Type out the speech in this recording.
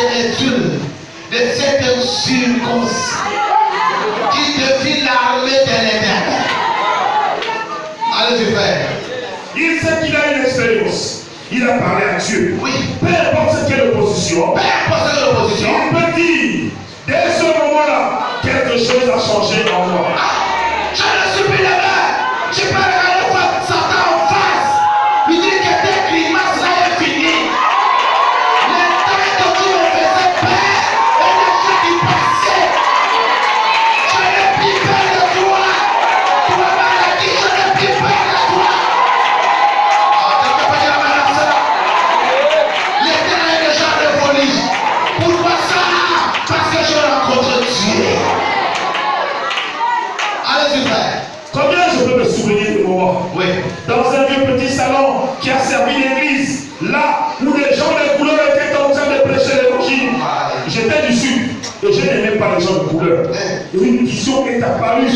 retourne de cette circonstance qui devient l'armée de l'Éternel. Allez-y, frère. Il sait qu'il a une expérience. Il a parlé à Dieu. Oui. Peu importe ce qu'est l'opposition. Peu importe l'opposition. Il peut dire, dès ce moment-là, quelque chose a changé en moi. Je ne suis plus le même. Je peux regarder Satan en face. Il dit que tes grimaces là est fini. Le temps que tu me faisais peur et le temps qui passait. Je n'ai plus peur de toi. Toi maladie, je n'ai plus peur de toi. Tu ne peux pas dire la ça. L'Éternel est déjà révolu. Pourquoi ça? Parce que je rencontre Dieu. Allez-y, frère. Combien je peux me souvenir de moments? Oui. Dans un vieux petit salon qui a servi l'église, là où les gens de couleur étaient en train de prêcher l'évangile. J'étais du sud et je n'aimais pas les gens de couleur. Et une vision est apparue.